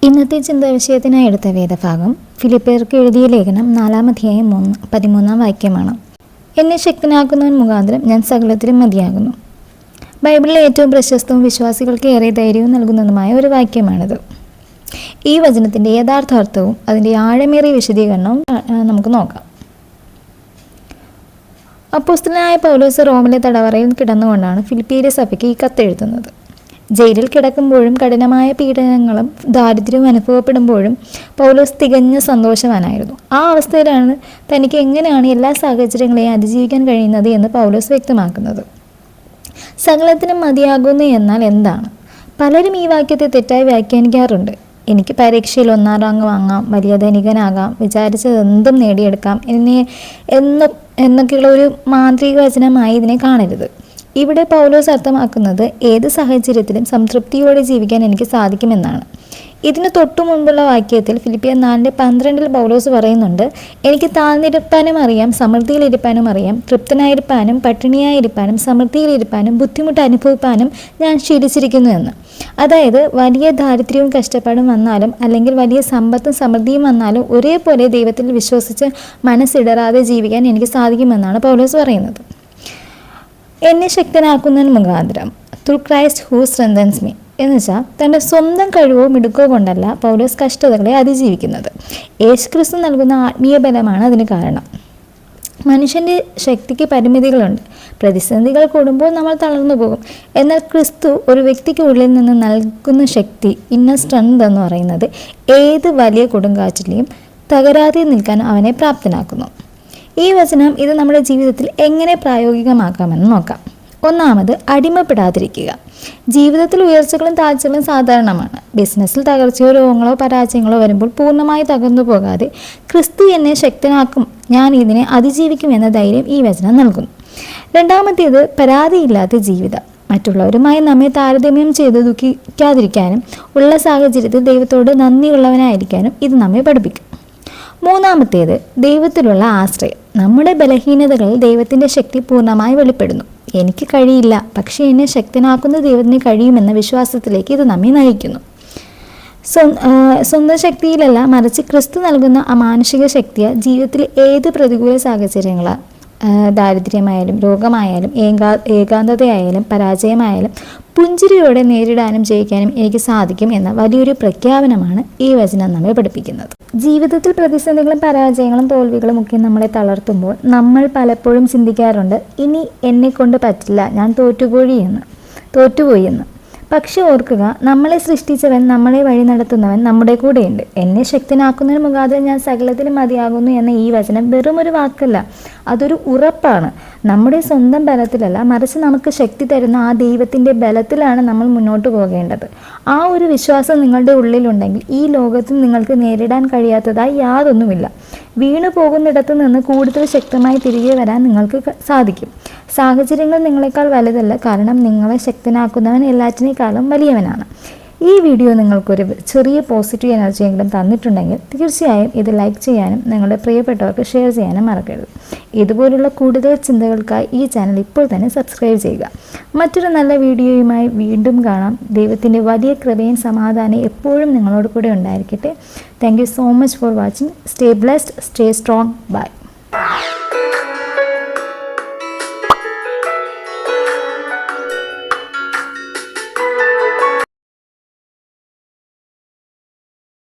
ഇന്നത്തെ ചിന്താവിഷയത്തിനായി എടുത്ത വേദഭാഗം ഫിലിപ്പിയർക്ക് എഴുതിയ ലേഖനം 4-ാം അധ്യായം 13-ാം വാക്യമാണ്. എന്നെ ശക്തനാക്കുന്നവൻ മുഖാന്തരം ഞാൻ സകലത്തിലും മതിയാകുന്നു. ബൈബിളിലെ ഏറ്റവും പ്രശസ്തവും വിശ്വാസികൾക്ക് ഏറെ ധൈര്യവും നൽകുന്നതുമായ ഒരു വാക്യമാണിത്. ഈ വചനത്തിൻ്റെ യഥാർത്ഥ അർത്ഥവും അതിൻ്റെ ആഴമേറിയ വിശദീകരണവും നമുക്ക് നോക്കാം. അപ്പോസ്തലനായ പൗലോസ് റോമിലെ തടവറയിൽ കിടന്നുകൊണ്ടാണ് ഫിലിപ്പിയിലെ സഭയ്ക്ക് ഈ കത്തെഴുതുന്നത്. ജയിലിൽ കിടക്കുമ്പോഴും കഠിനമായ പീഡനങ്ങളും ദാരിദ്ര്യവും അനുഭവപ്പെടുമ്പോഴും പൗലോസ് തികഞ്ഞ സന്തോഷവാനായിരുന്നു. ആ അവസ്ഥയിലാണ് തനിക്ക് എങ്ങനെയാണ് എല്ലാ സാഹചര്യങ്ങളെയും അതിജീവിക്കാൻ കഴിയുന്നത് എന്ന് പൗലോസ് വ്യക്തമാക്കുന്നത്. സകലത്തിനും മതിയാകുന്നു എന്നാൽ എന്താണ്? പലരും ഈ വാക്യത്തെ തെറ്റായി വ്യാഖ്യാനിക്കാറുണ്ട്. എനിക്ക് പരീക്ഷയിൽ 1-ാം റാങ്ക് വാങ്ങാം, വലിയ ധനികനാകാം, വിചാരിച്ചതെന്തും നേടിയെടുക്കാം എന്നൊക്കെയുള്ള ഒരു മാന്ത്രിക വചനമായി ഇതിനെ കാണരുത്. ഇവിടെ പൗലോസ് അർത്ഥമാക്കുന്നത് ഏത് സാഹചര്യത്തിലും സംതൃപ്തിയോടെ ജീവിക്കാൻ എനിക്ക് സാധിക്കുമെന്നാണ്. ഇതിന് തൊട്ടു മുൻപുള്ള വാക്യത്തിൽ ഫിലിപ്പിയർ 4:12 പൗലോസ് പറയുന്നുണ്ട്, എനിക്ക് താഴ്ന്നിരിപ്പാനും അറിയാം, സമൃദ്ധിയിലിരിപ്പാനും അറിയാം, തൃപ്തനായിരിക്കാനും പട്ടിണിയായിരിക്കാനും സമൃദ്ധിയിലിരിക്കാനും ബുദ്ധിമുട്ട് അനുഭവിക്കാനും ഞാൻ ശീലിച്ചിരിക്കുന്നു എന്ന്. അതായത് വലിയ ദാരിദ്ര്യവും കഷ്ടപ്പാടും വന്നാലും അല്ലെങ്കിൽ വലിയ സമ്പത്തും സമൃദ്ധിയും വന്നാലും ഒരേപോലെ ദൈവത്തിൽ വിശ്വസിച്ച് മനസ്സിടറാതെ ജീവിക്കാൻ എനിക്ക് സാധിക്കുമെന്നാണ് പൗലോസ് പറയുന്നത്. എന്നെ ശക്തനാക്കുന്നതിന് മുഖാന്തരം through Christ who strengthens me എന്ന് വെച്ചാൽ തൻ്റെ സ്വന്തം കഴിവോ മിടുക്കോ കൊണ്ടല്ല പൗലോസ് കഷ്ടതകളെ അതിജീവിക്കുന്നത്. യേശുക്രിസ്തു നൽകുന്ന ആത്മീയ ബലമാണ് അതിന് കാരണം. മനുഷ്യൻ്റെ ശക്തിക്ക് പരിമിതികളുണ്ട്. പ്രതിസന്ധികൾ കൂടുമ്പോൾ നമ്മൾ തളർന്നു പോകും. എന്നാൽ ക്രിസ്തു ഒരു വ്യക്തിക്ക് ഉള്ളിൽ നിന്ന് നൽകുന്ന ശക്തി, ഇന്നർ സ്ട്രെങ്ത് എന്ന് പറയുന്നത് ഏത് വലിയ കൊടുങ്കാറ്റിലെയും തകരാതെ നിൽക്കാൻ അവനെ പ്രാപ്തനാക്കുന്നു. ഈ വചനം ഇത് നമ്മുടെ ജീവിതത്തിൽ എങ്ങനെ പ്രായോഗികമാക്കാമെന്ന് നോക്കാം. ഒന്നാമത്, അടിമപ്പെടാതിരിക്കുക. ജീവിതത്തിൽ ഉയർച്ചകളും താഴ്ചകളും സാധാരണമാണ്. ബിസിനസ്സിൽ തകർച്ചയോ രോഗങ്ങളോ പരാജയങ്ങളോ വരുമ്പോൾ പൂർണ്ണമായി തകർന്നു പോകാതെ ക്രിസ്തു എന്നെ ശക്തനാക്കും, ഞാൻ ഇതിനെ അതിജീവിക്കും എന്ന ധൈര്യം ഈ വചനം നൽകുന്നു. രണ്ടാമത്തേത്, പരാതിയില്ലാത്ത ജീവിതം. മറ്റുള്ളവരുമായി നമ്മെ താരതമ്യം ചെയ്ത് ദുഃഖിക്കാതിരിക്കാനും ഉള്ള സാഹചര്യത്തിൽ ദൈവത്തോട് നന്ദിയുള്ളവനായിരിക്കാനും ഇത് നമ്മെ പഠിപ്പിക്കും. മൂന്നാമത്തേത്, ദൈവത്തിലുള്ള ആശ്രയം. നമ്മുടെ ബലഹീനതകളിൽ ദൈവത്തിൻ്റെ ശക്തി പൂർണ്ണമായി വെളിപ്പെടുന്നു. എനിക്ക് കഴിയില്ല, പക്ഷേ എന്നെ ശക്തനാക്കുന്ന ദൈവത്തിന് കഴിയുമെന്ന വിശ്വാസത്തിലേക്ക് ഇത് നമ്മെ നയിക്കുന്നു. സ്വന്തം ശക്തിയിലല്ല, മറിച്ച് ക്രിസ്തു നൽകുന്ന അമാനുഷിക ശക്തിയാൽ ജീവിതത്തിലെ ഏത് പ്രതികൂല സാഹചര്യങ്ങളാണ്, ദാരിദ്ര്യമായാലും രോഗമായാലും ഏകാന്തതയായാലും പരാജയമായാലും പുഞ്ചിരിയോടെ നേരിടാനും ജയിക്കാനും എനിക്ക് സാധിക്കും എന്ന വലിയൊരു പ്രഖ്യാപനമാണ് ഈ വചനം നമ്മെ പഠിപ്പിക്കുന്നത്. ജീവിതത്തിൽ പ്രതിസന്ധികളും പരാജയങ്ങളും തോൽവികളും ഒക്കെ നമ്മളെ തളർത്തുമ്പോൾ നമ്മൾ പലപ്പോഴും ചിന്തിക്കാറുണ്ട്, ഇനി എന്നെ കൊണ്ട് പറ്റില്ല, ഞാൻ തോറ്റുപോയി എന്ന്. പക്ഷെ ഓർക്കുക, നമ്മളെ സൃഷ്ടിച്ചവൻ, നമ്മളെ വഴി നടത്തുന്നവൻ നമ്മുടെ കൂടെയുണ്ട്. എന്നെ ശക്തനാക്കുന്നതിന് മുഖാന്തരം ഞാൻ സകലത്തിലും മതിയാകുന്നു എന്ന ഈ വചനം വെറും ഒരു വാക്കല്ല, അതൊരു ഉറപ്പാണ്. നമ്മുടെ സ്വന്തം ബലത്തിലല്ല, മറിച്ച് നമുക്ക് ശക്തി തരുന്ന ആ ദൈവത്തിൻ്റെ ബലത്തിലാണ് നമ്മൾ മുന്നോട്ട് പോകേണ്ടത്. ആ ഒരു വിശ്വാസം നിങ്ങളുടെ ഉള്ളിലുണ്ടെങ്കിൽ ഈ ലോകത്തിൽ നിങ്ങൾക്ക് നേരിടാൻ കഴിയാത്തതായി യാതൊന്നുമില്ല. വീണു പോകുന്നിടത്ത് നിന്ന് കൂടുതൽ ശക്തമായി തിരികെ വരാൻ നിങ്ങൾക്ക് സാധിക്കും. സാഹചര്യങ്ങൾ നിങ്ങളെക്കാൾ വലുതല്ല, കാരണം നിങ്ങളെ ശക്തനാക്കുന്നവൻ എല്ലാറ്റിനേക്കാളും വലിയവനാണ്. ഈ വീഡിയോ നിങ്ങൾക്കൊരു ചെറിയ പോസിറ്റീവ് എനർജിയെങ്കിലും തന്നിട്ടുണ്ടെങ്കിൽ തീർച്ചയായും ഇത് ലൈക്ക് ചെയ്യാനും നിങ്ങളുടെ പ്രിയപ്പെട്ടവർക്ക് ഷെയർ ചെയ്യാനും മറക്കരുത്. ഇതുപോലുള്ള കൂടുതൽ ചിന്തകൾക്കായി ഈ ചാനൽ ഇപ്പോൾ തന്നെ സബ്സ്ക്രൈബ് ചെയ്യുക. മറ്റൊരു നല്ല വീഡിയോയുമായി വീണ്ടും കാണാം. ദൈവത്തിൻ്റെ വലിയ കൃപയും സമാധാനം എപ്പോഴും നിങ്ങളോട് കൂടെ ഉണ്ടായിരിക്കട്ടെ. Thank you so much for watching. Stay blessed, stay strong. By.